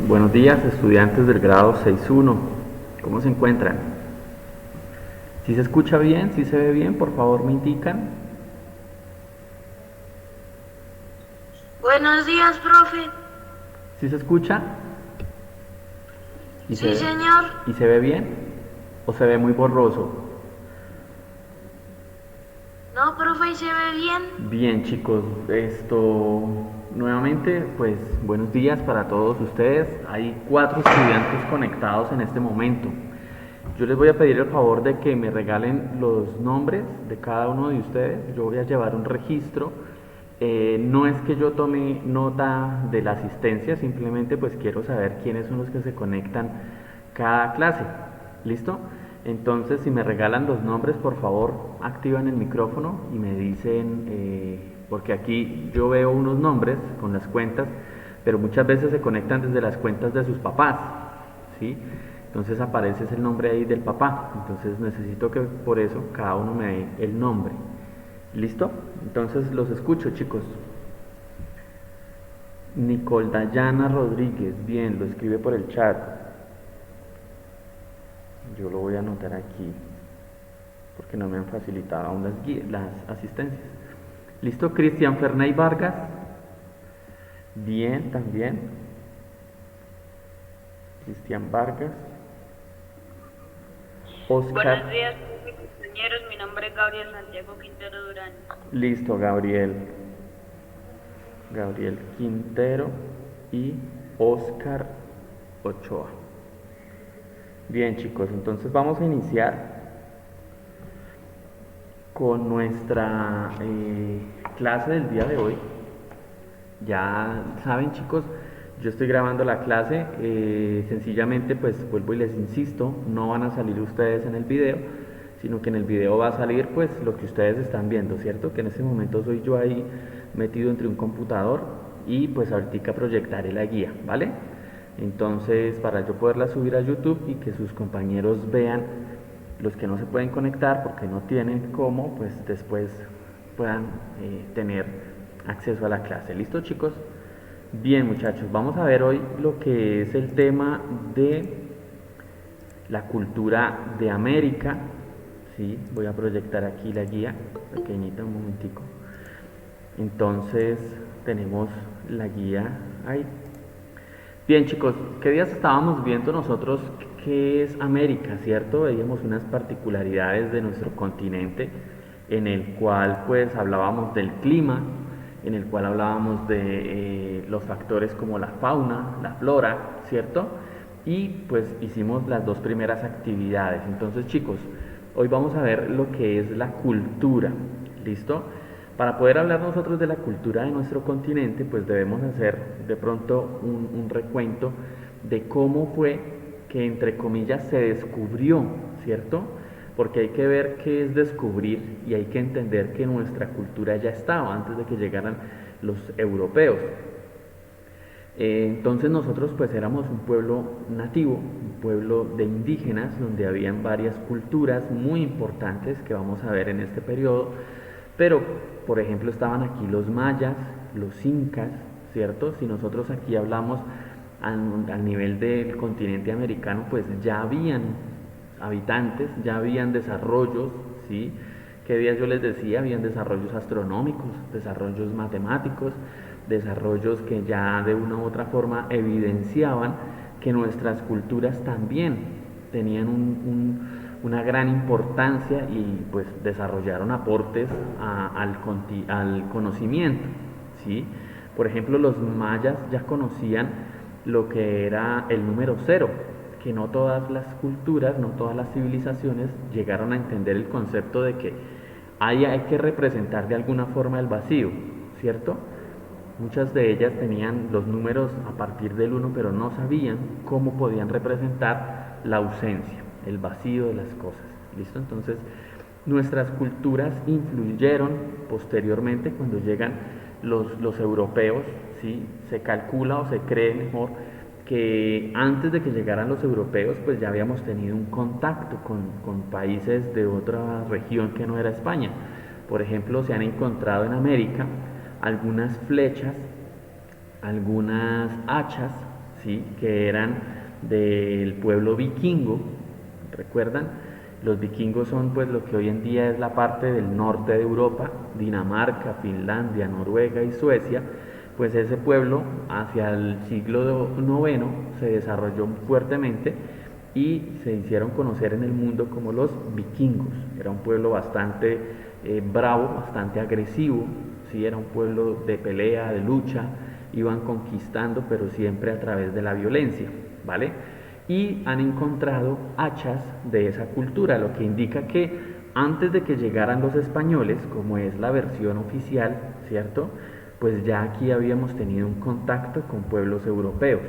Buenos días, estudiantes del grado 6.1. ¿Cómo se encuentran? Si se escucha bien, si se ve bien, por favor me indican. Buenos días, profe. Si se escucha y se Sí, ve, señor. y se ve bien o se ve muy borroso. No, profe, ¿y se ve bien? Bien, chicos, esto nuevamente, pues buenos días para todos ustedes. Hay 4 estudiantes conectados en este momento. Yo les voy a pedir el favor de que me regalen los nombres de cada uno de ustedes. Yo voy a llevar un registro. No es que yo tome nota de la asistencia, simplemente pues quiero saber quiénes son los que se conectan cada clase. ¿Listo? Entonces, si me regalan los nombres, por favor, activan el micrófono y me dicen, porque aquí yo veo unos nombres con las cuentas, pero muchas veces se conectan desde las cuentas de sus papás, ¿sí? Entonces aparece el nombre ahí del papá. Entonces necesito que por eso cada uno me dé el nombre. ¿Listo? Entonces los escucho, chicos. Nicole Dayana Rodríguez, bien, lo escribe por el chat. Yo lo voy a anotar aquí, porque no me han facilitado aún las asistencias. ¿Listo? Cristian Ferney Vargas, bien, también. Cristian Vargas. Oscar. Buenos días, compañeros. Mi nombre es Gabriel Santiago Quintero Durán. Listo, Gabriel. Gabriel Quintero y Oscar Ochoa. Bien, chicos, entonces vamos a iniciar con nuestra clase del día de hoy. Ya saben, chicos, yo estoy grabando la clase, sencillamente pues vuelvo y les insisto, no van a salir ustedes en el video, sino que en el video va a salir pues lo que ustedes están viendo, ¿cierto? Que en ese momento soy yo ahí metido entre un computador y pues ahorita proyectaré la guía, ¿vale? Entonces, para yo poderla subir a YouTube y que sus compañeros vean, los que no se pueden conectar porque no tienen cómo, pues después puedan tener acceso a la clase. ¿Listo, chicos? Bien, muchachos, vamos a ver hoy lo que es el tema de la cultura de América. Sí, voy a proyectar aquí la guía, pequeñita, un momentico. Entonces, tenemos la guía ahí. Bien, chicos, ¿qué días estábamos viendo nosotros qué es América, cierto? Veíamos unas particularidades de nuestro continente en el cual pues hablábamos del clima, en el cual hablábamos de los factores como la fauna, la flora, ¿cierto? Y pues hicimos las 2 primeras actividades. Entonces, chicos, hoy vamos a ver lo que es la cultura, ¿listo? Para poder hablar nosotros de la cultura de nuestro continente, pues debemos hacer de pronto un recuento de cómo fue que, entre comillas, se descubrió, ¿cierto? Porque hay que ver qué es descubrir y hay que entender que nuestra cultura ya estaba antes de que llegaran los europeos. Entonces nosotros pues éramos un pueblo nativo, un pueblo de indígenas, donde habían varias culturas muy importantes que vamos a ver en este periodo, pero por ejemplo estaban aquí los mayas, los incas, ¿cierto? Si nosotros aquí hablamos al nivel del continente americano, pues ya habían habitantes, ya habían desarrollos, ¿sí? ¿Qué días yo les decía? Habían desarrollos astronómicos, desarrollos matemáticos, desarrollos que ya de una u otra forma evidenciaban que nuestras culturas también tenían una gran importancia y pues desarrollaron aportes al conocimiento, ¿sí? Por ejemplo, los mayas ya conocían lo que era el número cero, que no todas las culturas, no todas las civilizaciones llegaron a entender el concepto de que hay que representar de alguna forma el vacío, ¿cierto? Muchas de ellas tenían los números a partir del uno, pero no sabían cómo podían representar la ausencia, el vacío de las cosas. ¿Listo? Entonces, nuestras culturas influyeron posteriormente cuando llegan los europeos, ¿sí? Se calcula o se cree mejor que antes de que llegaran los europeos, pues ya habíamos tenido un contacto con países de otra región que no era España. Por ejemplo, se han encontrado en América algunas flechas, algunas hachas, ¿sí? Que eran del pueblo vikingo, ¿recuerdan? Los vikingos son pues lo que hoy en día es la parte del norte de Europa, Dinamarca, Finlandia, Noruega y Suecia. Pues ese pueblo hacia el siglo IX se desarrolló fuertemente y se hicieron conocer en el mundo como los vikingos. Era un pueblo bastante bravo, bastante agresivo, ¿sí? Era un pueblo de pelea, de lucha, iban conquistando, pero siempre a través de la violencia, ¿vale? Y han encontrado hachas de esa cultura, lo que indica que antes de que llegaran los españoles, como es la versión oficial, ¿cierto? Pues ya aquí habíamos tenido un contacto con pueblos europeos,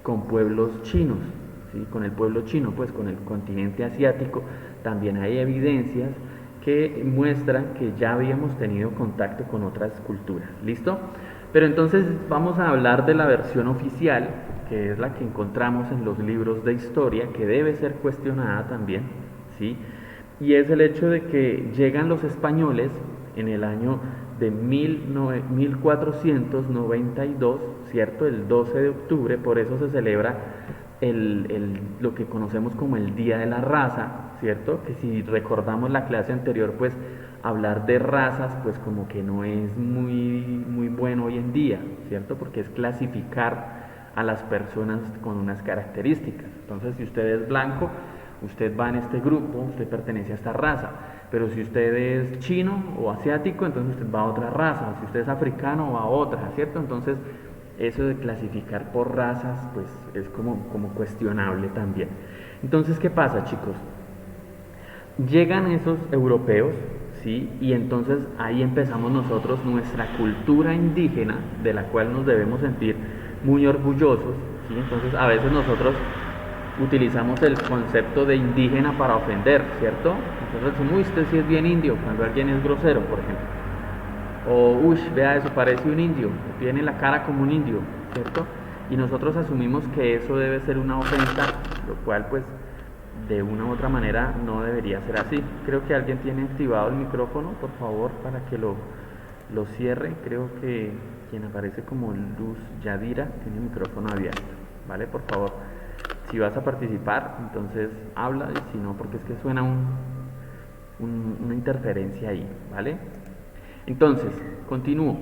con pueblos chinos, ¿sí? Con el pueblo chino, pues con el continente asiático, también hay evidencias que muestran que ya habíamos tenido contacto con otras culturas, ¿listo? Pero entonces vamos a hablar de la versión oficial, que es la que encontramos en los libros de historia, que debe ser cuestionada también, ¿sí? Y es el hecho de que llegan los españoles en el año de 1492, ¿cierto? El 12 de octubre, por eso se celebra lo que conocemos como el Día de la Raza, ¿cierto? Que si recordamos la clase anterior, pues hablar de razas, pues como que no es muy bueno hoy en día, ¿cierto? Porque es clasificar a las personas con unas características. Entonces, si usted es blanco, usted va en este grupo, usted pertenece a esta raza. Pero si usted es chino o asiático, entonces usted va a otra raza. Si usted es africano, va a otra, ¿cierto? Entonces, eso de clasificar por razas, pues es como cuestionable también. Entonces, ¿qué pasa, chicos? Llegan esos europeos, ¿sí? Y entonces ahí empezamos nosotros nuestra cultura indígena, de la cual nos debemos sentir muy orgullosos, ¿sí? Entonces a veces nosotros utilizamos el concepto de indígena para ofender, ¿cierto? Entonces decimos, uy, usted sí es bien indio, cuando alguien es grosero, por ejemplo. O, uy, vea eso, parece un indio, tiene la cara como un indio, ¿cierto? Y nosotros asumimos que eso debe ser una ofensa, lo cual pues de una u otra manera no debería ser así. Creo que alguien tiene activado el micrófono, por favor, para que lo cierre. Creo que quien aparece como Luz Yadira tiene el micrófono abierto, ¿vale? Por favor, si vas a participar, entonces habla, y si no, porque es que suena una interferencia ahí, ¿vale? Entonces, continúo.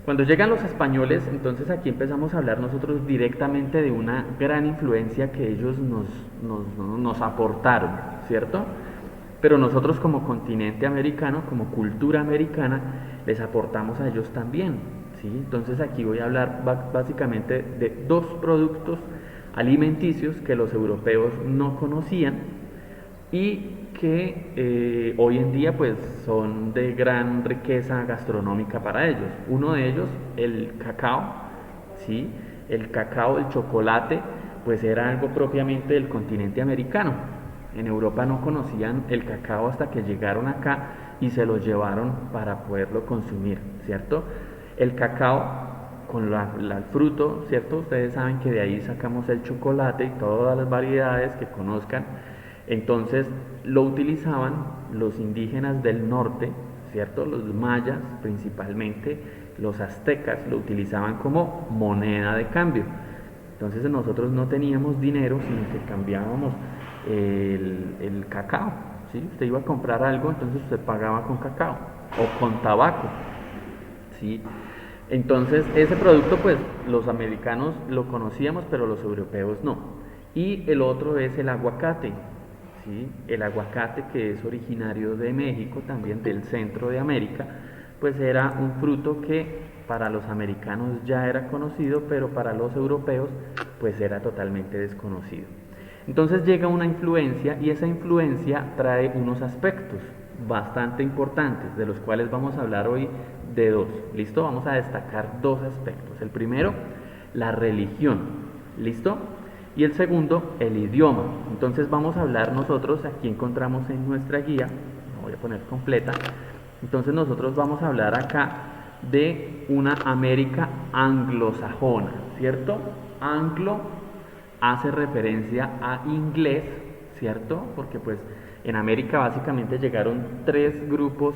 Cuando llegan los españoles, entonces aquí empezamos a hablar nosotros directamente de una gran influencia que ellos nos aportaron, ¿cierto? Pero nosotros como continente americano, como cultura americana, les aportamos a ellos también, ¿sí? Entonces aquí voy a hablar básicamente de dos productos alimenticios que los europeos no conocían y que hoy en día pues son de gran riqueza gastronómica para ellos. Uno de ellos, el cacao, ¿sí? El cacao, el chocolate, pues era algo propiamente del continente americano. En Europa no conocían el cacao hasta que llegaron acá y se lo llevaron para poderlo consumir, ¿cierto? El cacao con el fruto, ¿cierto? Ustedes saben que de ahí sacamos el chocolate y todas las variedades que conozcan. Entonces lo utilizaban los indígenas del norte, ¿cierto? Los mayas principalmente, los aztecas lo utilizaban como moneda de cambio. Entonces nosotros no teníamos dinero, sino que cambiábamos el cacao, ¿sí? Usted iba a comprar algo, entonces usted pagaba con cacao o con tabaco, ¿sí? Entonces ese producto pues los americanos lo conocíamos, pero los europeos no. Y el otro es el aguacate, ¿sí? El aguacate, que es originario de México, también del centro de América, pues era un fruto que para los americanos ya era conocido, pero para los europeos pues era totalmente desconocido. Entonces llega una influencia y esa influencia trae unos aspectos bastante importantes, de los cuales vamos a hablar hoy de dos. ¿Listo? Vamos a destacar dos aspectos. El primero, la religión. ¿Listo? Y el segundo, el idioma. Entonces vamos a hablar nosotros, aquí encontramos en nuestra guía, la voy a poner completa, entonces nosotros vamos a hablar acá de una América anglosajona, ¿cierto? Anglo hace referencia a inglés, ¿cierto? Porque pues en América básicamente llegaron tres grupos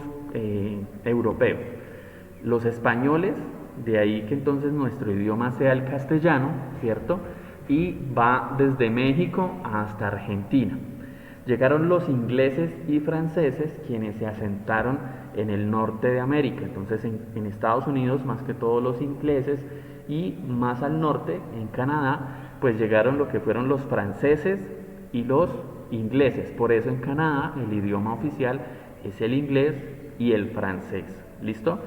europeos. Los españoles, de ahí que entonces nuestro idioma sea el castellano, ¿cierto? Y va desde México hasta Argentina. Llegaron los ingleses y franceses, quienes se asentaron en el norte de América. Entonces en Estados Unidos, más que todos los ingleses, y más al norte, en Canadá, pues llegaron lo que fueron los franceses y los ingleses. Por eso en Canadá el idioma oficial es el inglés y el francés. ¿Listo?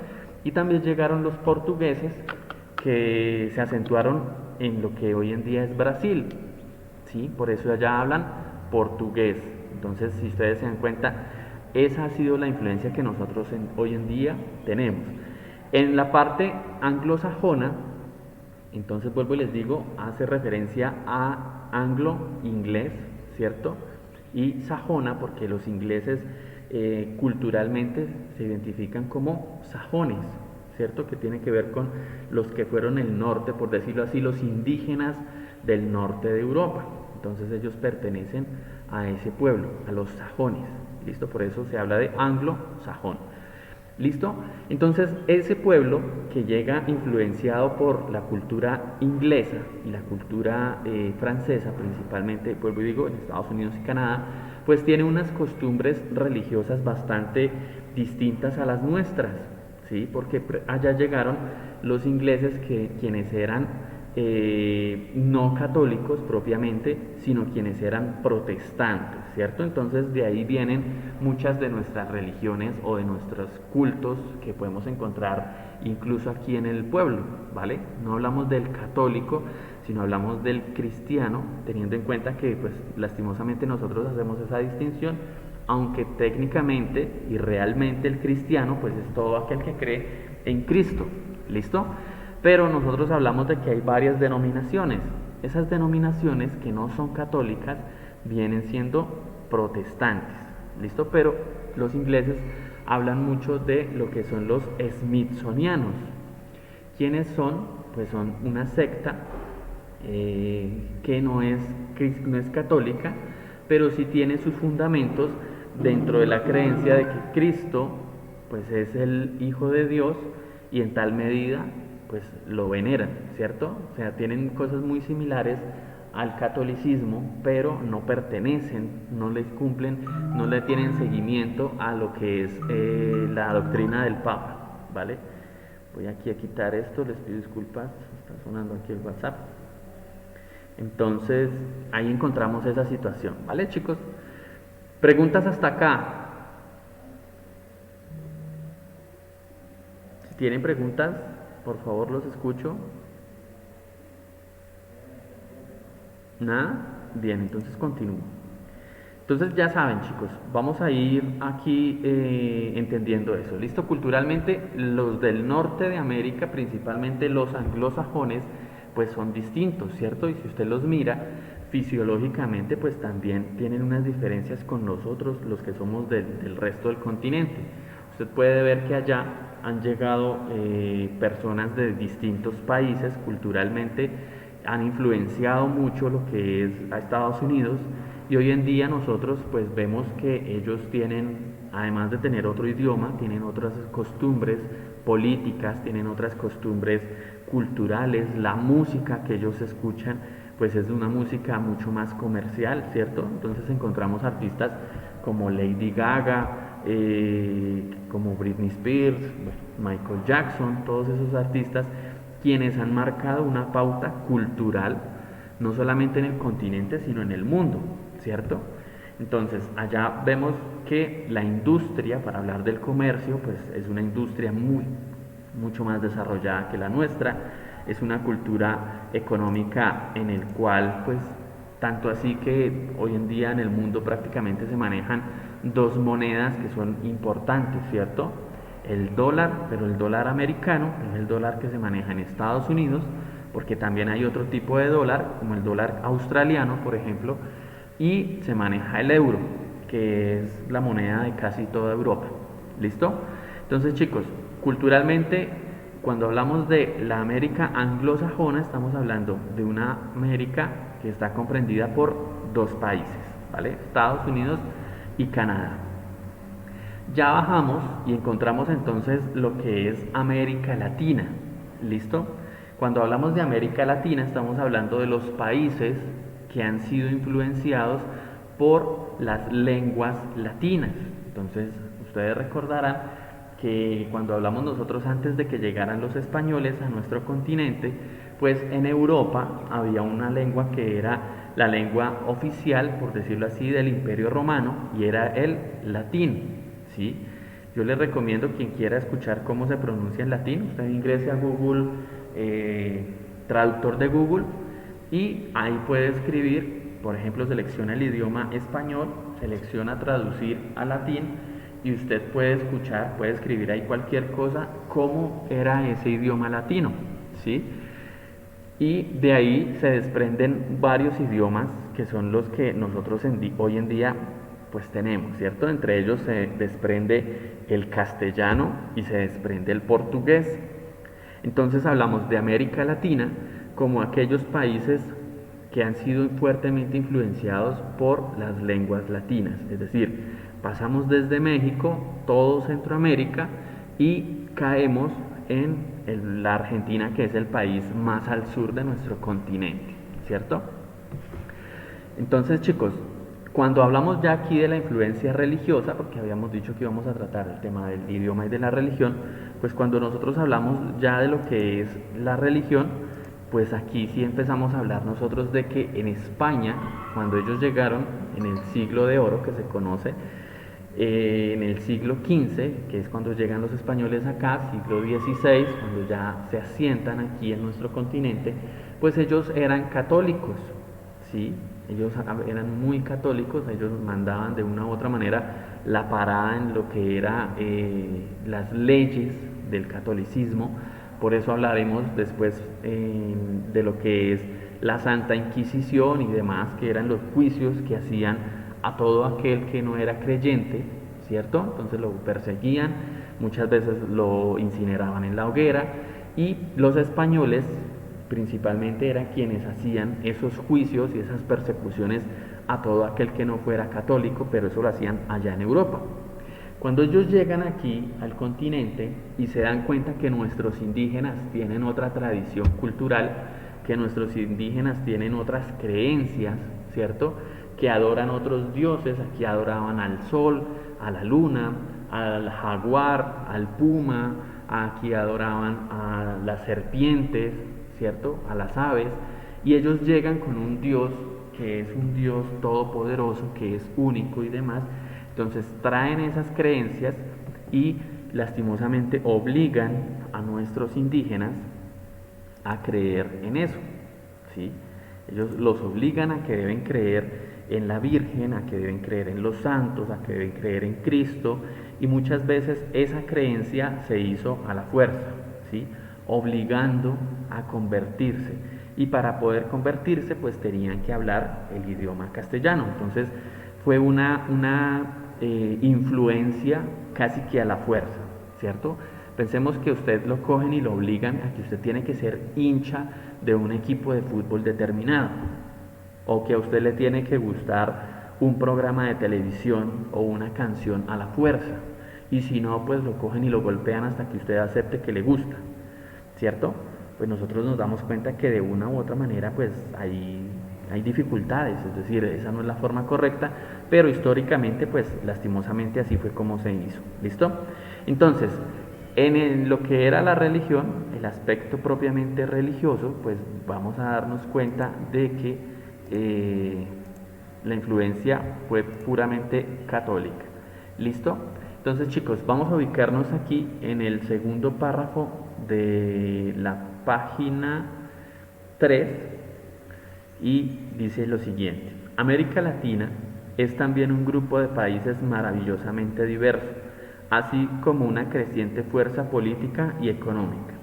Y también llegaron los portugueses, que se acentuaron en lo que hoy en día es Brasil. ¿Sí? Por eso allá hablan portugués. Entonces, si ustedes se dan cuenta, esa ha sido la influencia que nosotros hoy en día tenemos. En la parte anglosajona, entonces vuelvo y les digo, hace referencia a anglo-inglés, ¿cierto? Y sajona, porque los ingleses culturalmente se identifican como sajones, ¿cierto? Que tiene que ver con los que fueron el norte, por decirlo así, los indígenas del norte de Europa. Entonces ellos pertenecen a ese pueblo, a los sajones. ¿Listo? Por eso se habla de anglo-sajón. ¿Listo? Entonces ese pueblo que llega influenciado por la cultura inglesa y la cultura francesa, principalmente, vuelvo y digo, en Estados Unidos y Canadá, pues tiene unas costumbres religiosas bastante distintas a las nuestras, ¿sí? Porque allá llegaron los ingleses, quienes eran no católicos propiamente, sino quienes eran protestantes, ¿cierto? Entonces de ahí vienen muchas de nuestras religiones o de nuestros cultos que podemos encontrar incluso aquí en el pueblo, ¿vale? No hablamos del católico, sino hablamos del cristiano, teniendo en cuenta que pues lastimosamente nosotros hacemos esa distinción, aunque técnicamente y realmente el cristiano pues es todo aquel que cree en Cristo. ¿Listo? Pero nosotros hablamos de que hay varias denominaciones. Esas denominaciones que no son católicas vienen siendo protestantes. ¿Listo? Pero los ingleses hablan mucho de lo que son los smithsonianos. ¿Quiénes son? Pues son una secta que no es católica, pero sí tiene sus fundamentos dentro de la creencia de que Cristo pues es el Hijo de Dios, y en tal medida pues lo veneran, ¿cierto? O sea, tienen cosas muy similares al catolicismo, pero no pertenecen, no les cumplen, no le tienen seguimiento a lo que es la doctrina del Papa, ¿vale? Voy aquí a quitar esto, les pido disculpas, está sonando aquí el WhatsApp. Entonces, ahí encontramos esa situación, ¿vale, chicos? Preguntas hasta acá. Si tienen preguntas, por favor los escucho. ¿Nada? Bien, entonces continúo. Entonces ya saben, chicos, vamos a ir aquí entendiendo eso. ¿Listo? Culturalmente, los del norte de América, principalmente los anglosajones, pues son distintos, ¿cierto? Y si usted los mira fisiológicamente, pues también tienen unas diferencias con nosotros, los que somos del resto del continente. Usted puede ver que allá han llegado personas de distintos países, culturalmente han influenciado mucho lo que es a Estados Unidos, y hoy en día nosotros pues vemos que ellos tienen, además de tener otro idioma, tienen otras costumbres políticas, tienen otras costumbres culturales. La música que ellos escuchan pues es una música mucho más comercial, ¿cierto? Entonces encontramos artistas como Lady Gaga, como Britney Spears, Michael Jackson, todos esos artistas quienes han marcado una pauta cultural, no solamente en el continente, sino en el mundo, ¿cierto? Entonces, allá vemos que la industria, para hablar del comercio, pues es una industria mucho más desarrollada que la nuestra, es una cultura económica en el cual, pues, tanto así que hoy en día en el mundo prácticamente se manejan dos monedas que son importantes, ¿cierto? El dólar, pero el dólar americano es el dólar que se maneja en Estados Unidos, porque también hay otro tipo de dólar, como el dólar australiano, por ejemplo, y se maneja el euro, que es la moneda de casi toda Europa. ¿Listo? Entonces, chicos, culturalmente, cuando hablamos de la América anglosajona, estamos hablando de una América que está comprendida por dos países, ¿vale? Estados Unidos y Canadá. Ya bajamos y encontramos entonces lo que es América Latina, ¿Listo? Cuando hablamos de América Latina estamos hablando de los países que han sido influenciados por las lenguas latinas. Entonces, ustedes recordarán que cuando hablamos nosotros antes de que llegaran los españoles a nuestro continente, pues en Europa había una lengua que era la lengua oficial, por decirlo así, del Imperio Romano, y era el latín, ¿sí? Yo les recomiendo, quien quiera escuchar cómo se pronuncia en latín, usted ingrese a Google, traductor de Google, y ahí puede escribir, por ejemplo, selecciona el idioma español, selecciona traducir a latín, y usted puede escuchar, puede escribir ahí cualquier cosa, cómo era ese idioma latino, ¿sí? Y de ahí se desprenden varios idiomas que son los que nosotros hoy en día pues tenemos, ¿cierto? Entre ellos se desprende el castellano y se desprende el portugués. Entonces hablamos de América Latina como aquellos países que han sido fuertemente influenciados por las lenguas latinas, es decir, pasamos desde México, todo Centroamérica, y caemos en la Argentina, que es el país más al sur de nuestro continente, ¿cierto? Entonces, chicos, cuando hablamos ya aquí de la influencia religiosa, porque habíamos dicho que íbamos a tratar el tema del idioma y de la religión, pues cuando nosotros hablamos ya de lo que es la religión, pues aquí sí empezamos a hablar nosotros de que en España, cuando ellos llegaron en el siglo de oro que se conoce, en el siglo XV, que es cuando llegan los españoles acá, siglo XVI, cuando ya se asientan aquí en nuestro continente, pues ellos eran católicos, ¿sí? Ellos eran muy católicos, ellos mandaban de una u otra manera la parada en lo que era las leyes del catolicismo. Por eso hablaremos después de lo que es la Santa Inquisición y demás, que eran los juicios que hacían a todo aquel que no era creyente, ¿cierto? Entonces lo perseguían, muchas veces lo incineraban en la hoguera, y los españoles principalmente eran quienes hacían esos juicios y esas persecuciones a todo aquel que no fuera católico, pero eso lo hacían allá en Europa. Cuando ellos llegan aquí al continente y se dan cuenta que nuestros indígenas tienen otra tradición cultural, que nuestros indígenas tienen otras creencias, ¿cierto?, que adoran otros dioses, aquí adoraban al sol, a la luna, al jaguar, al puma, aquí adoraban a las serpientes, ¿cierto?, a las aves, y ellos llegan con un Dios que es un Dios todopoderoso, que es único y demás. Entonces traen esas creencias y lastimosamente obligan a nuestros indígenas a creer en eso, ¿sí? Ellos los obligan a que deben creer en la Virgen, a que deben creer en los santos, a que deben creer en Cristo, y muchas veces esa creencia se hizo a la fuerza, ¿sí?, obligando a convertirse, y para poder convertirse pues tenían que hablar el idioma castellano. Entonces fue una influencia casi que a la fuerza, ¿cierto? Pensemos que usted lo cogen y lo obligan a que usted tiene que ser hincha de un equipo de fútbol determinado, o que a usted le tiene que gustar un programa de televisión o una canción a la fuerza, y si no, pues lo cogen y lo golpean hasta que usted acepte que le gusta, ¿cierto? Pues nosotros nos damos cuenta que de una u otra manera pues hay dificultades, es decir, esa no es la forma correcta, pero históricamente pues lastimosamente así fue como se hizo, ¿listo? Entonces, en lo que era la religión, el aspecto propiamente religioso, pues vamos a darnos cuenta de que la influencia fue puramente católica, ¿listo? Entonces, chicos, vamos a ubicarnos aquí en el segundo párrafo de la página 3 y dice lo siguiente: América Latina es también un grupo de países maravillosamente diverso, así como una creciente fuerza política y económica.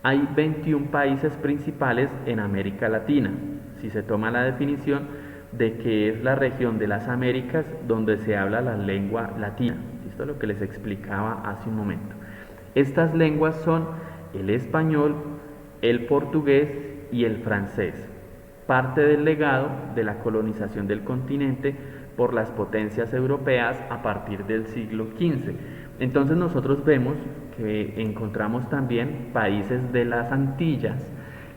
Hay 21 países principales en América Latina, si se toma la definición de que es la región de las Américas donde se habla la lengua latina. Esto es lo que les explicaba hace un momento. Estas lenguas son el español, el portugués y el francés, parte del legado de la colonización del continente por las potencias europeas a partir del siglo XV. Entonces nosotros vemos que encontramos también países de las Antillas.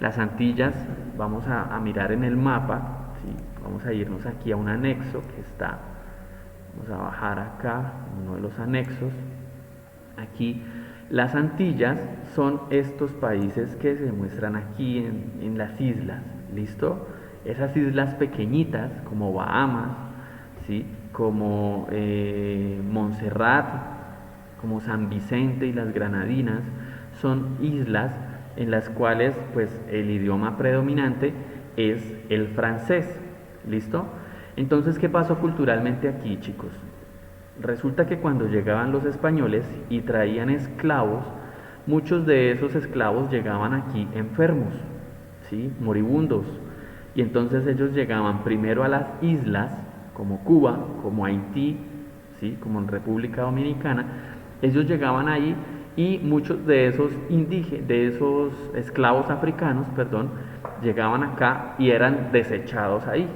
Las Antillas, vamos a mirar en el mapa, ¿sí? Vamos a irnos aquí a un anexo que está, vamos a bajar acá, uno de los anexos. Aquí, las Antillas son estos países que se muestran aquí en las islas, ¿listo? Esas islas pequeñitas como Bahamas, ¿sí? Como Montserrat, como San Vicente y las Granadinas, son islas en las cuales pues el idioma predominante es el francés, ¿listo? Entonces, ¿qué pasó culturalmente aquí, chicos? Resulta que cuando llegaban los españoles y traían esclavos, muchos de esos esclavos llegaban aquí enfermos, ¿sí? Moribundos. Y entonces ellos llegaban primero a las islas, como Cuba, como Haití, ¿sí? Como en República Dominicana. Ellos llegaban ahí y muchos de esos de esos esclavos africanos, perdón, llegaban acá y eran desechados ahí,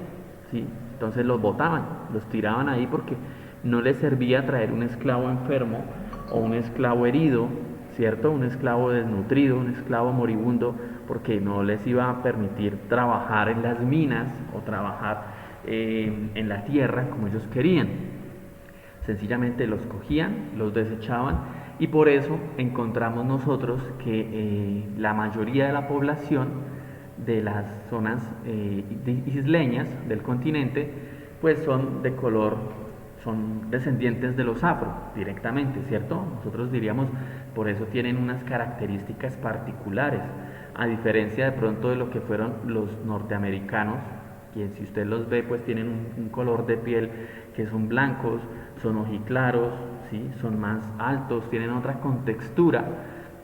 ¿sí? Entonces los botaban, los tiraban ahí porque no les servía traer un esclavo enfermo o un esclavo herido, ¿cierto? Un esclavo desnutrido, un esclavo moribundo, porque no les iba a permitir trabajar en las minas o trabajar en la tierra como ellos querían. Sencillamente los cogían, los desechaban y por eso encontramos nosotros que la mayoría de la población de las zonas isleñas del continente pues son de color, son descendientes de los afro directamente, ¿cierto? Nosotros diríamos, por eso tienen unas características particulares, a diferencia de pronto de lo que fueron los norteamericanos, quien si usted los ve pues tienen un color de piel que son blancos, son ojiclaros, ¿sí? Son más altos, tienen otra contextura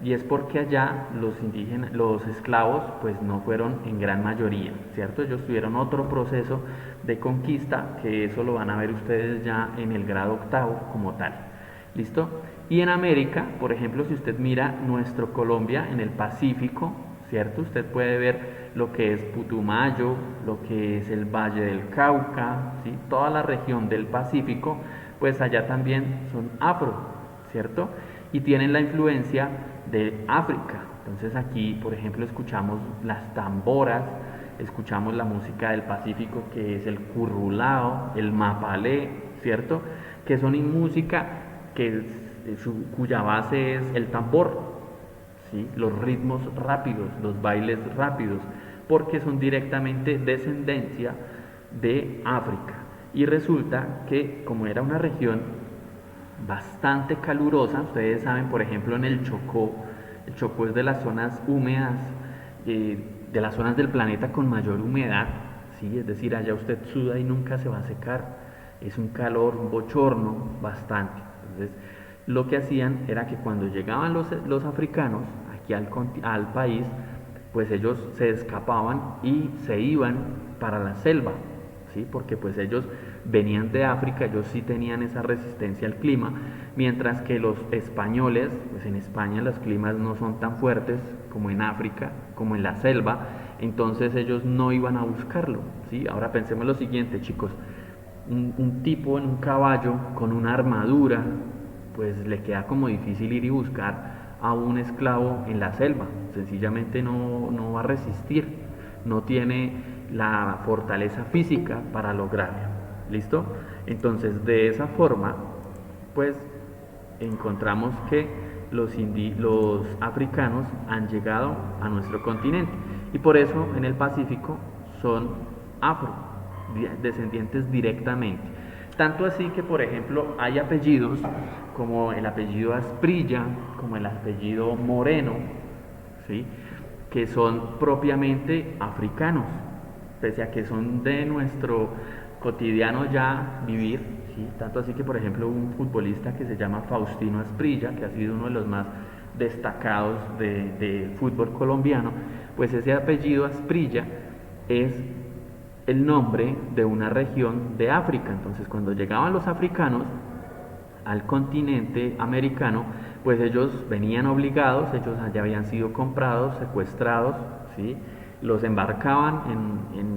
y es porque allá los indígenas, los esclavos pues no fueron en gran mayoría, ¿cierto? Ellos tuvieron otro proceso de conquista que eso lo van a ver ustedes ya en el grado octavo como tal, ¿listo? Y en América, por ejemplo, si usted mira nuestro Colombia en el Pacífico, ¿cierto? Usted puede ver lo que es Putumayo, lo que es el Valle del Cauca, ¿sí? Toda la región del Pacífico, pues allá también son afro, ¿cierto? Y tienen la influencia de África. Entonces aquí, por ejemplo, escuchamos las tamboras, escuchamos la música del Pacífico que es el currulao, el mapalé, ¿cierto? Que son música cuya base es el tambor, ¿sí? Los ritmos rápidos, los bailes rápidos, porque son directamente descendencia de África. Y resulta que como era una región bastante calurosa, ustedes saben, por ejemplo, en el Chocó es de las zonas húmedas, de las zonas del planeta con mayor humedad, ¿sí? Es decir, allá usted suda y nunca se va a secar, es un calor, un bochorno bastante. Entonces, lo que hacían era que cuando llegaban los africanos aquí al país, pues ellos se escapaban y se iban para la selva, ¿sí? Porque pues ellos venían de África, ellos sí tenían esa resistencia al clima, mientras que los españoles, pues en España los climas no son tan fuertes como en África, como en la selva, entonces ellos no iban a buscarlo, ¿sí? Ahora pensemos lo siguiente, chicos, un tipo en un caballo con una armadura, pues le queda como difícil ir y buscar a un esclavo en la selva, sencillamente no va a resistir, no tiene la fortaleza física para lograrlo, ¿listo? Entonces de esa forma pues encontramos que los africanos han llegado a nuestro continente y por eso en el Pacífico son afro, descendientes directamente. Tanto así que, por ejemplo, hay apellidos como el apellido Asprilla, como el apellido Moreno, ¿sí? Que son propiamente africanos, pese a que son de nuestro cotidiano ya vivir, ¿sí? Tanto así que, por ejemplo, un futbolista que se llama Faustino Asprilla, que ha sido uno de los más destacados de fútbol colombiano, pues ese apellido Asprilla es el nombre de una región de África. Entonces cuando llegaban los africanos al continente americano, pues ellos venían obligados, ellos allá habían sido comprados, secuestrados, ¿sí? Los embarcaban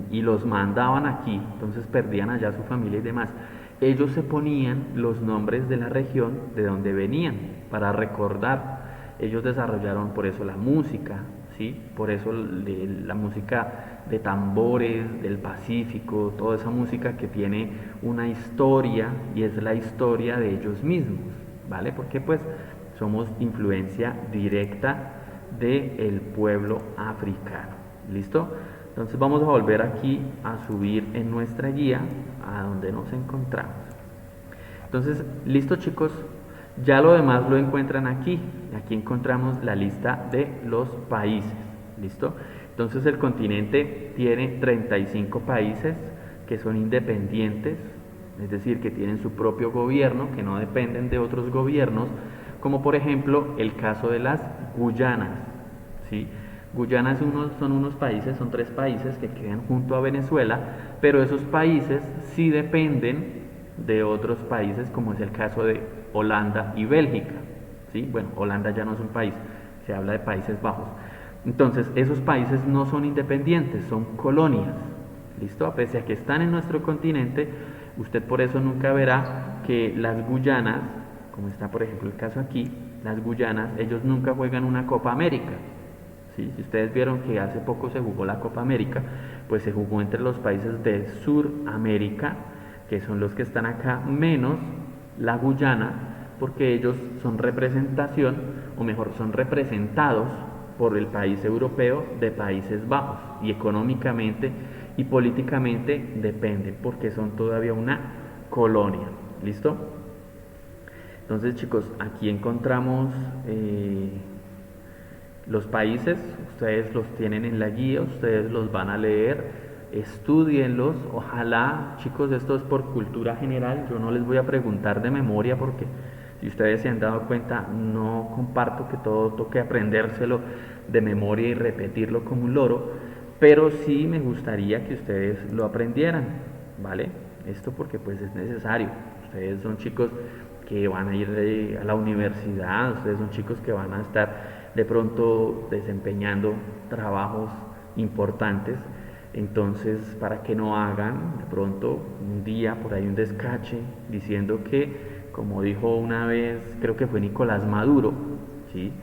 y los mandaban aquí, entonces perdían allá su familia y demás. Ellos se ponían los nombres de la región de donde venían para recordar. ellos desarrollaron por eso la música, ¿sí? Por eso la música de tambores del Pacífico, toda esa música que tiene una historia y es la historia de ellos mismos, ¿vale? Porque pues somos influencia directa del pueblo africano, ¿listo? Entonces vamos a volver aquí a subir en nuestra guía a donde nos encontramos. Entonces, listo chicos, ya lo demás lo encuentran aquí. Aquí encontramos la lista de los países, ¿listo? Entonces el continente tiene 35 países que son independientes, es decir, que tienen su propio gobierno, que no dependen de otros gobiernos, como por ejemplo el caso de las Guyanas, ¿sí? Guyana son unos países, son 3 países que quedan junto a Venezuela, pero esos países sí dependen de otros países, como es el caso de Holanda y Bélgica, ¿sí? Bueno, Holanda ya no es un país, se habla de Países Bajos. Entonces, esos países no son independientes, son colonias, ¿listo? Pese a que están en nuestro continente, usted por eso nunca verá que las Guyanas, como está por ejemplo el caso aquí, las Guyanas, ellos nunca juegan una Copa América. ¿Sí? Si ustedes vieron que hace poco se jugó la Copa América, pues se jugó entre los países de Suramérica, que son los que están acá, menos la Guyana, porque ellos son representación, o mejor, son representados por el país europeo de Países Bajos, y económicamente y políticamente dependen, porque son todavía una colonia. ¿Listo? Entonces chicos, aquí encontramos los países, ustedes los tienen en la guía, ustedes los van a leer, estudienlos, ojalá, chicos, esto es por cultura general, yo no les voy a preguntar de memoria porque si ustedes se han dado cuenta, no comparto que todo toque aprendérselo de memoria y repetirlo como un loro, pero sí me gustaría que ustedes lo aprendieran, ¿vale? Esto porque pues es necesario, ustedes son chicos que van a ir a la universidad, ustedes son chicos que van a estar de pronto desempeñando trabajos importantes, entonces para que no hagan de pronto un día por ahí un descache diciendo que, como dijo una vez, creo que fue Nicolás Maduro, ¿sí?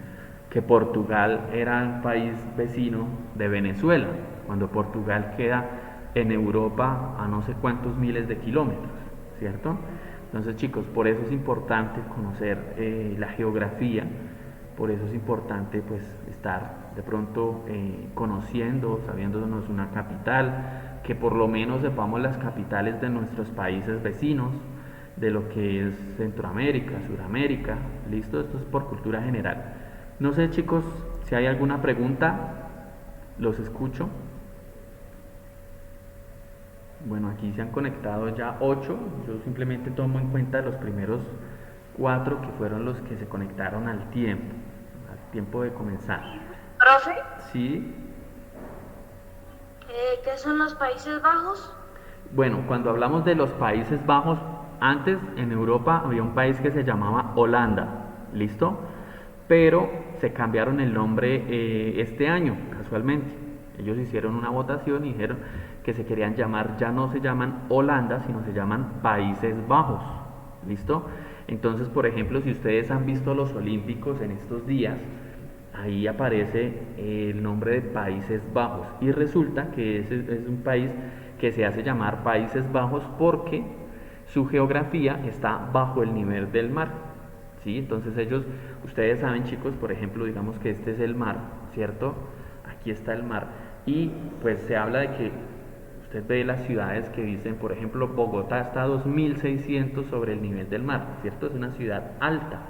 Que Portugal era un país vecino de Venezuela, cuando Portugal queda en Europa a no sé cuántos miles de kilómetros, ¿cierto? Entonces chicos, por eso es importante conocer la geografía, por eso es importante pues estar de pronto conociendo, sabiéndonos una capital, que por lo menos sepamos las capitales de nuestros países vecinos, de lo que es Centroamérica, Suramérica, listo, esto es por cultura general. No sé chicos, si hay alguna pregunta, los escucho. Bueno, aquí se han conectado ya 8, yo simplemente tomo en cuenta los primeros 4 que fueron los que se conectaron al tiempo de comenzar. ¿Profe? ¿Sí? ¿Qué son los Países Bajos? Bueno, cuando hablamos de los Países Bajos, antes en Europa había un país que se llamaba Holanda, ¿listo? Pero se cambiaron el nombre este año, casualmente. Ellos hicieron una votación y dijeron que se querían llamar, ya no se llaman Holanda, sino se llaman Países Bajos, ¿listo? Entonces, por ejemplo, si ustedes han visto los Olímpicos en estos días, ahí aparece el nombre de Países Bajos y resulta que ese es un país que se hace llamar Países Bajos porque su geografía está bajo el nivel del mar, ¿sí? Entonces ustedes saben chicos, por ejemplo, digamos que este es el mar, ¿cierto? Aquí está el mar y pues se habla de que usted ve las ciudades que dicen, por ejemplo, Bogotá está a 2600 sobre el nivel del mar, ¿cierto? Es una ciudad alta,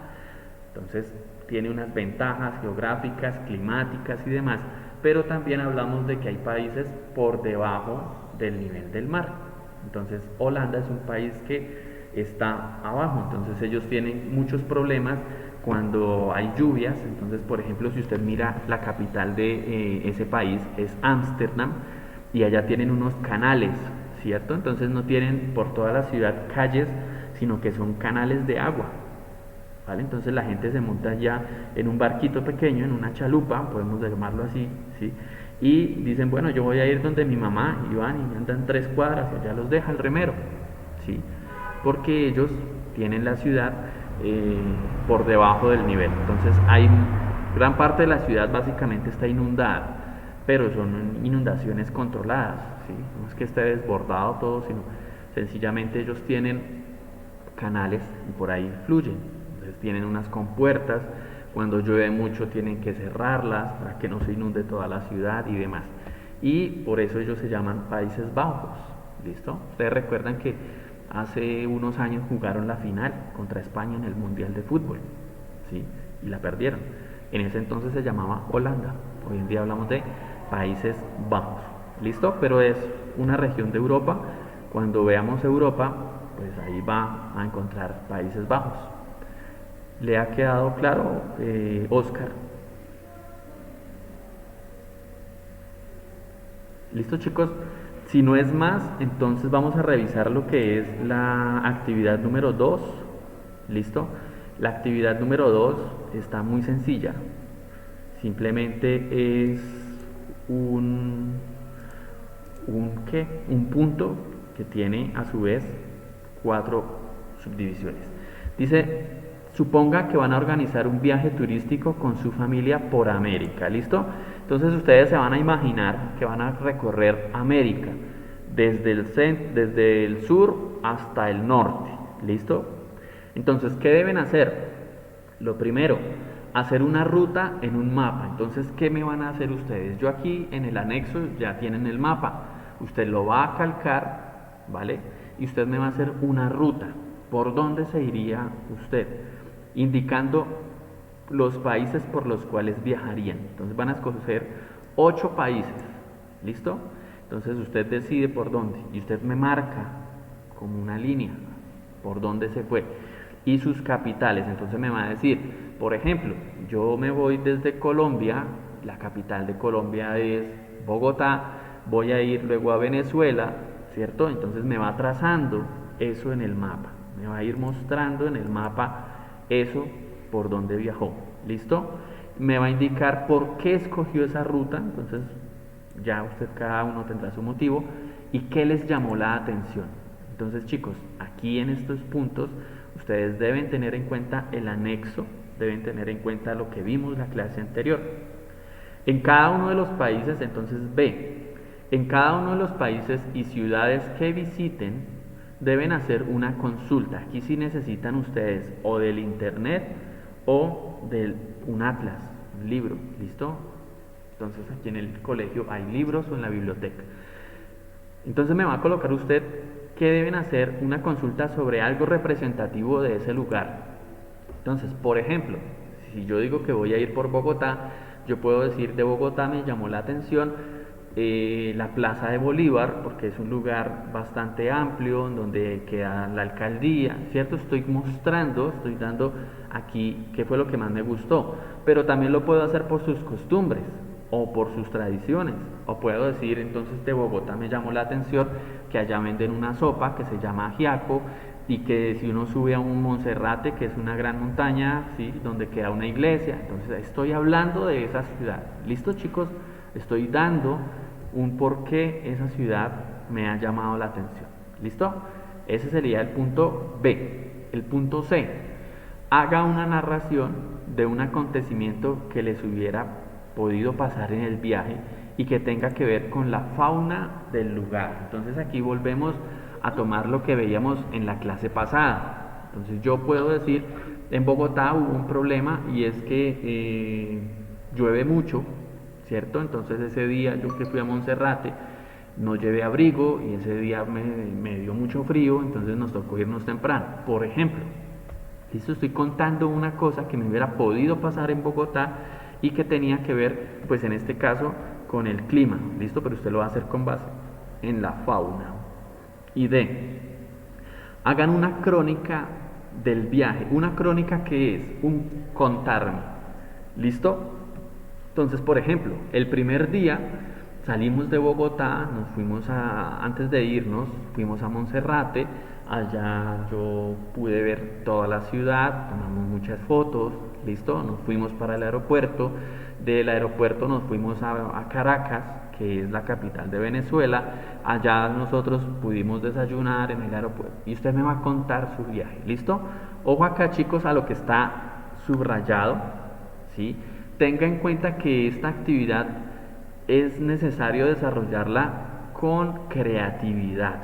entonces tiene unas ventajas geográficas, climáticas y demás, pero también hablamos de que hay países por debajo del nivel del mar. Entonces Holanda es un país que está abajo, entonces ellos tienen muchos problemas cuando hay lluvias. Entonces, por ejemplo, si usted mira la capital de ese país es Ámsterdam y allá tienen unos canales, ¿cierto? Entonces no tienen por toda la ciudad calles, sino que son canales de agua, ¿vale? Entonces la gente se monta ya en un barquito pequeño, en una chalupa, podemos llamarlo así, ¿sí? Y dicen, bueno, yo voy a ir donde mi mamá, y van y andan 3 cuadras y allá los deja el remero, ¿sí? Porque ellos tienen la ciudad por debajo del nivel. Entonces hay Gran parte de la ciudad básicamente está inundada, pero son inundaciones controladas, ¿sí? No es que esté desbordado todo, sino sencillamente ellos tienen canales y por ahí fluyen. Entonces tienen unas compuertas, cuando llueve mucho tienen que cerrarlas para que no se inunde toda la ciudad y demás. Y por eso ellos se llaman Países Bajos. ¿Listo? Ustedes recuerdan que hace unos años jugaron la final contra España en el Mundial de Fútbol, ¿sí? Y la perdieron. En ese entonces se llamaba Holanda. Hoy en día hablamos de Países Bajos. ¿Listo? Pero es una región de Europa. Cuando veamos Europa, pues ahí va a encontrar Países Bajos. ¿Le ha quedado claro, Oscar? ¿Listo, chicos? Si no es más, entonces vamos a revisar lo que es la actividad número 2. ¿Listo? La actividad número 2 está muy sencilla. Simplemente es un punto que tiene a su vez 4 subdivisiones. Dice, suponga que van a organizar un viaje turístico con su familia por América. ¿Listo? Entonces ustedes se van a imaginar que van a recorrer América desde el sur hasta el norte. ¿Listo? Entonces, ¿qué deben hacer? Lo primero, hacer una ruta en un mapa. Entonces, ¿qué me van a hacer ustedes? Yo aquí en el anexo ya tienen el mapa. Usted lo va a calcar, ¿vale? Y usted me va a hacer una ruta. ¿Por dónde se iría usted? Indicando los países por los cuales viajarían. Entonces van a escoger 8 países. ¿Listo? Entonces usted decide por dónde y usted me marca como una línea por dónde se fue y sus capitales. Entonces me va a decir, por ejemplo, yo me voy desde Colombia, la capital de Colombia es Bogotá, voy a ir luego a Venezuela, ¿cierto? Entonces me va trazando eso en el mapa, me va a ir mostrando en el mapa eso por donde viajó. ¿Listo? Me va a indicar por qué escogió esa ruta. Entonces ya usted, cada uno tendrá su motivo y qué les llamó la atención. Entonces, chicos, aquí en estos puntos ustedes deben tener en cuenta el anexo, deben tener en cuenta lo que vimos la clase anterior. En cada uno de los países, entonces B, en cada uno de los países y ciudades que visiten deben hacer una consulta. Aquí sí necesitan ustedes o del internet o de un atlas, un libro. ¿Listo? Entonces aquí en el colegio hay libros o en la biblioteca. Entonces me va a colocar usted que deben hacer una consulta sobre algo representativo de ese lugar. Entonces, por ejemplo, si yo digo que voy a ir por Bogotá, yo puedo decir de Bogotá me llamó la atención la Plaza de Bolívar, porque es un lugar bastante amplio, donde queda la alcaldía, ¿cierto? Estoy mostrando, estoy dando aquí qué fue lo que más me gustó, pero también lo puedo hacer por sus costumbres o por sus tradiciones, o puedo decir entonces de Bogotá me llamó la atención que allá venden una sopa que se llama ajiaco y que si uno sube a un Monserrate, que es una gran montaña, ¿sí? Donde queda una iglesia, entonces estoy hablando de esa ciudad. ¿Listo, chicos? Estoy dando un por qué esa ciudad me ha llamado la atención. ¿Listo? Ese sería el punto B. El punto C, haga una narración de un acontecimiento que les hubiera podido pasar en el viaje y que tenga que ver con la fauna del lugar. Entonces aquí volvemos a tomar lo que veíamos en la clase pasada. Entonces yo puedo decir, en Bogotá hubo un problema y es que llueve mucho, ¿cierto? Entonces ese día yo que fui a Monserrate no llevé abrigo y ese día me dio mucho frío, entonces nos tocó irnos temprano, por ejemplo. ¿Listo? Estoy contando una cosa que me hubiera podido pasar en Bogotá y que tenía que ver, pues en este caso, con el clima. ¿Listo? Pero usted lo va a hacer con base en la fauna. Y D, hagan una crónica del viaje. Una crónica que es un contarme. ¿Listo? Entonces, por ejemplo, el primer día salimos de Bogotá, nos fuimos antes de irnos, fuimos a Monserrate, allá yo pude ver toda la ciudad, tomamos muchas fotos, ¿listo? Nos fuimos para el aeropuerto, del aeropuerto nos fuimos a Caracas, que es la capital de Venezuela, allá nosotros pudimos desayunar en el aeropuerto y usted me va a contar su viaje, ¿listo? Ojo acá, chicos, a lo que está subrayado, ¿sí? Tenga en cuenta que esta actividad es necesario desarrollarla con creatividad.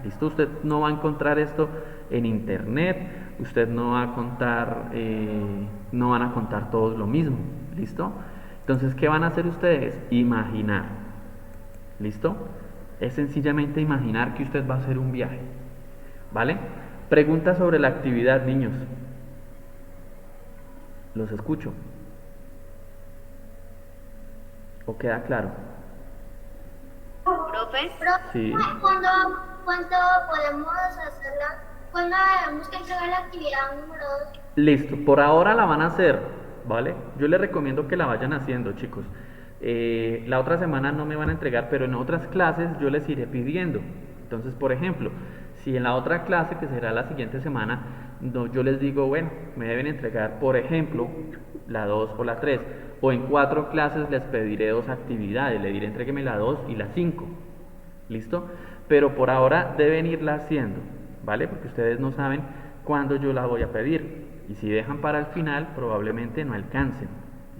¿Listo? Usted no va a encontrar esto en internet, usted no va a contar, no van a contar todos lo mismo. ¿Listo? Entonces, ¿qué van a hacer ustedes? Imaginar. ¿Listo? Es sencillamente imaginar que usted va a hacer un viaje. ¿Vale? Pregunta sobre la actividad, niños. Los escucho. ¿O queda claro? Profe, Sí. ¿Cuándo podemos hacerla? ¿Cuándo debemos que entregar la actividad número 2? Listo, por ahora la van a hacer, ¿vale? Yo les recomiendo que la vayan haciendo, chicos. La otra semana no me van a entregar, pero en otras clases yo les iré pidiendo. Entonces, por ejemplo, si en la otra clase, que será la siguiente semana, no, yo les digo, bueno, me deben entregar, por ejemplo, la 2 o la 3, o en 4 clases les pediré 2 actividades, le diré entrégueme la 2 y la 5. ¿Listo? Pero por ahora deben irla haciendo, ¿vale? Porque ustedes no saben cuándo yo la voy a pedir. Y si dejan para el final, probablemente no alcancen.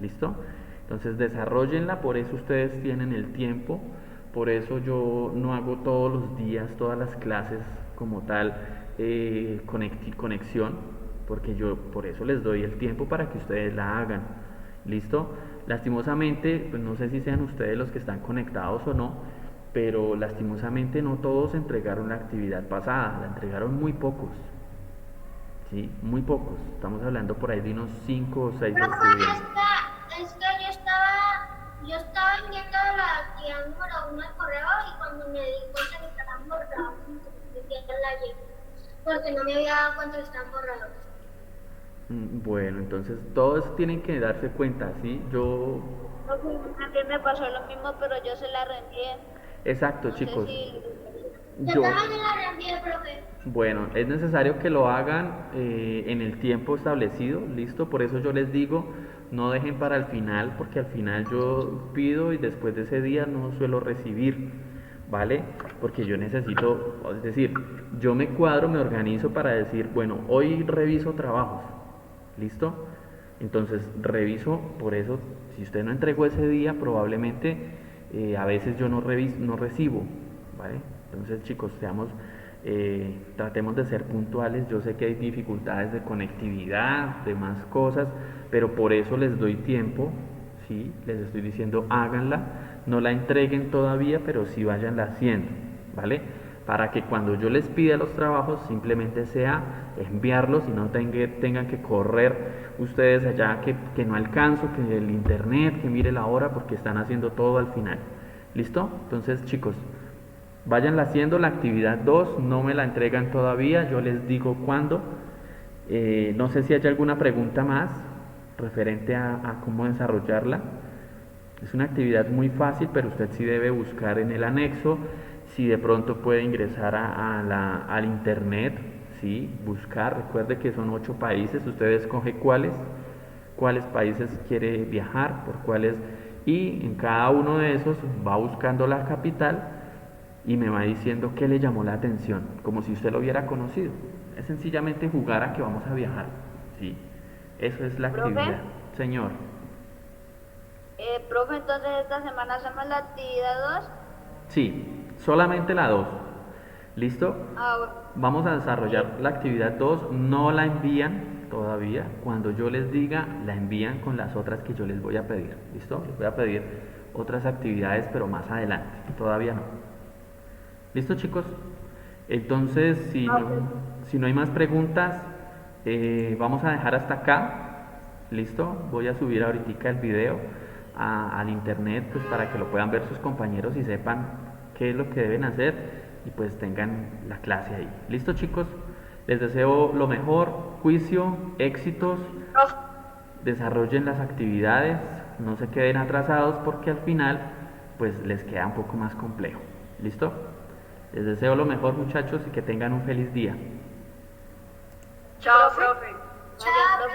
¿Listo? Entonces desarrollenla, por eso ustedes tienen el tiempo. Por eso yo no hago todos los días, todas las clases como tal, conexión. Porque yo por eso les doy el tiempo para que ustedes la hagan. ¿Listo? Lastimosamente, pues no sé si sean ustedes los que están conectados o no, pero lastimosamente no todos entregaron la actividad pasada, la entregaron muy pocos, ¿sí? Muy pocos, estamos hablando por ahí de unos 5 o 6 Profe, estudiantes. es que yo estaba enviando la actividad número 1 al correo y cuando me di cuenta que estaban borrados, entonces la llevé, porque no me había dado cuenta que estaban borrados. Bueno, entonces todos tienen que darse cuenta, ¿sí? profe, también me pasó lo mismo, pero yo se la reenvié. Exacto, No sé chicos, si... Yo también la reenvié, profe. bueno, es necesario que lo hagan en el tiempo establecido, ¿listo? Por eso yo les digo, no dejen para el final, porque al final yo pido y después de ese día no suelo recibir, ¿vale? Porque yo necesito, es decir, yo me cuadro, me organizo para decir, bueno, hoy reviso trabajos, ¿listo? Entonces reviso, por eso, si usted no entregó ese día, probablemente a veces yo no reviso, no recibo, ¿vale? Entonces, chicos, tratemos de ser puntuales. Yo sé que hay dificultades de conectividad, de más cosas, pero por eso les doy tiempo, ¿sí? Les estoy diciendo háganla, no la entreguen todavía, pero sí vayanla haciendo, ¿vale? Para que cuando yo les pida los trabajos simplemente sea enviarlos y no tengan que correr ustedes allá que no alcanzo, que el internet, que mire la hora porque están haciendo todo al final. ¿Listo? Entonces, chicos, váyanla haciendo. La actividad 2 no me la entregan todavía, yo les digo cuándo. No sé si hay alguna pregunta más referente a cómo desarrollarla. Es una actividad muy fácil, pero usted sí debe buscar en el anexo, si de pronto puede ingresar al internet, ¿sí? Buscar, recuerde que son 8 países, usted escoge cuáles países quiere viajar, por cuáles, y en cada uno de esos va buscando la capital y me va diciendo qué le llamó la atención, como si usted lo hubiera conocido. Es sencillamente jugar a que vamos a viajar, ¿sí? Eso es la ¿Profe? actividad. Señor. Profe, entonces esta semana hacemos la actividad 2. Sí, solamente la 2. ¿Listo? Ah, bueno. Vamos a desarrollar la actividad 2. No la envían todavía. Cuando yo les diga, la envían con las otras que yo les voy a pedir. ¿Listo? Les voy a pedir otras actividades, pero más adelante. Todavía no. ¿Listo, chicos? Entonces, si no hay más preguntas, vamos a dejar hasta acá. ¿Listo? Voy a subir ahorita el video al internet, pues para que lo puedan ver sus compañeros y sepan qué es lo que deben hacer y pues tengan la clase ahí. ¿Listo, chicos? Les deseo lo mejor, juicio, éxitos, Profe, desarrollen las actividades, no se queden atrasados porque al final pues les queda un poco más complejo. ¿Listo? Les deseo lo mejor, muchachos, y que tengan un feliz día. chao, profe. Chao, Vaya,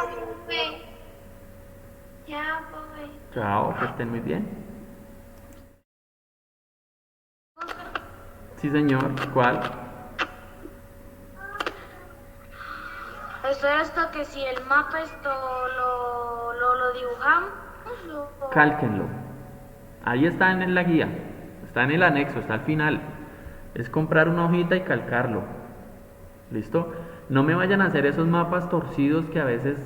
profe. profe. Chao, profe. Chao, que estén muy bien. Sí, señor. ¿Cuál? Esto era esto que si el mapa esto lo pero lo dibujamos. Cálquenlo. Ahí está en la guía, está en el anexo, está al final. Es comprar una hojita y calcarlo. ¿Listo? No me vayan a hacer esos mapas torcidos que a veces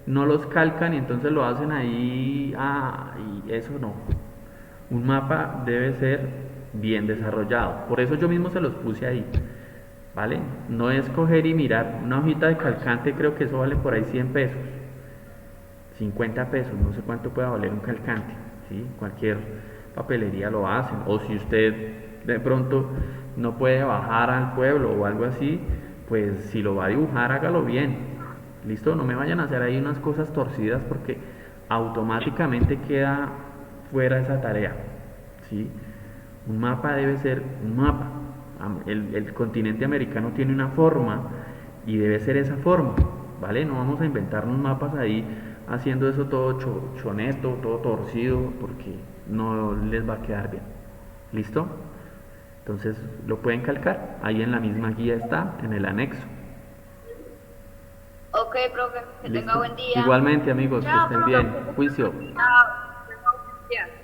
no los calcan y entonces lo hacen ahí. Y eso no. Un mapa debe ser bien desarrollado. Por eso yo mismo se los puse ahí. ¿Vale? No es coger y mirar. Una hojita de calcante, creo que eso vale por ahí 100 pesos. 50 pesos, no sé cuánto pueda valer un calcante. ¿Sí? Cualquier papelería lo hacen. O si usted de pronto no puede bajar al pueblo o algo así, pues si lo va a dibujar, hágalo bien. ¿Listo? No me vayan a hacer ahí unas cosas torcidas porque automáticamente queda fuera esa tarea. ¿Sí? Un mapa debe ser un mapa. El continente americano tiene una forma y debe ser esa forma. ¿Vale? No vamos a inventarnos mapas ahí haciendo eso todo choneto, todo torcido, porque no les va a quedar bien. ¿Listo? Entonces lo pueden calcar, ahí en la misma guía está, en el anexo. Ok, profe, que ¿Listo? tenga buen día. Igualmente amigos, que Chao, estén profe. bien. Juicio. Chao. Chao.